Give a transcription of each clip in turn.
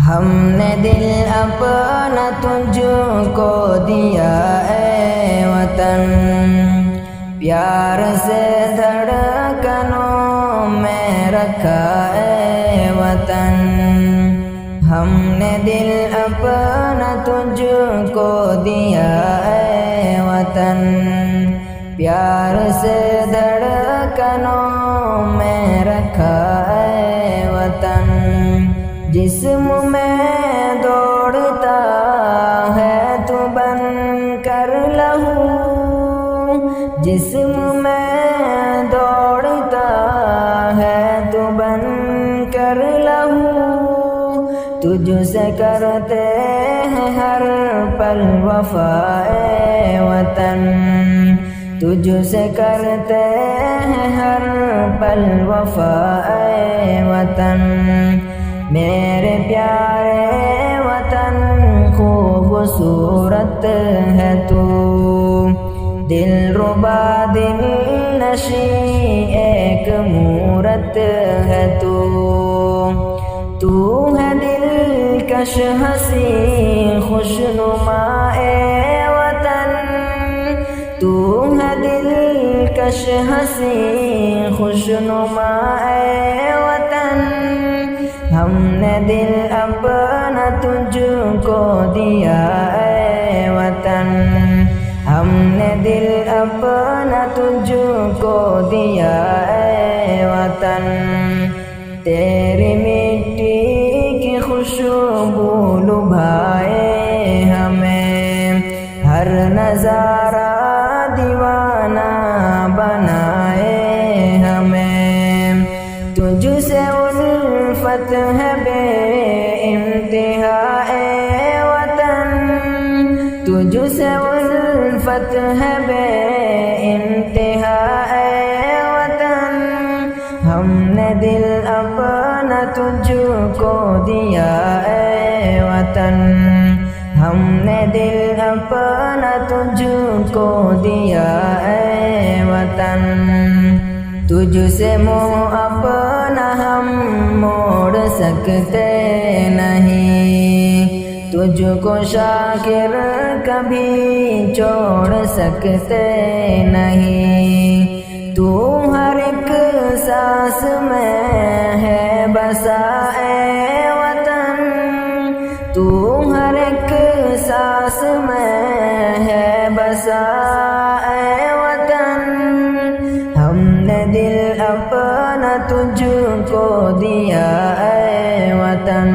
ہم نے دل اپنا تجھ کو دیا اے وطن، پیار سے دھڑکنوں میں رکھا اے وطن۔ ہم نے دل اپنا تجھ کو دیا اے وطن، پیار سے دھڑکنوں میں رکھا اے وطن۔ جسم میں دوڑتا ہے تو بن کر لہو، جسم میں دوڑتا ہے تو بن کر لہو، تجھ سے کرتے ہیں ہر پل وفا اے وطن، تجھ سے کرتے ہیں ہر پل وفا اے وطن۔ میرے پیارے وطن خوبصورت ہے تو، دل ربا دل نشیں ایک مورت ہے تو ہے دلکش ہنسی خوشنما اے وطن، تو ہے دلکش ہنسی خوشنما اے وطن۔ ہم نے دل اپنا تجھ کو دیا اے وطن، ہم نے دل اپنا تجھ کو دیا اے وطن۔ تیری مٹی کی خوشبو لبھائے ہمیں، ہر نظارہ دیوانہ بنائے ہمیں، تجھ سے الفت ہے بے انتہا اے وطن، تجھ سے الفت ہے بے انتہا اے وطن۔ ہم نے دل اپنا تجھ کو دیا اے وطن، ہم نے دل اپنا تجھ کو دیا اے وطن۔ تجھ سے منہ اپنا ہم موڑ سکتے نہیں، تجھ کو شاکر کبھی چھوڑ سکتے نہیں، تو ہر ایک سانس میں ہے بسا اے وطن، تو ہر ایک سانس میں ہے بسا اے وطن۔ ہم نے دل اپنا تجھ کو دیا اے وطن،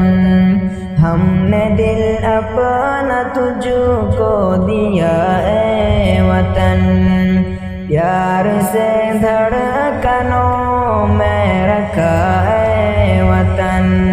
ہم نے دل اپنا تجھ کو دیا اے وطن، پیار سے دھڑکنوں میں رکھا اے وطن۔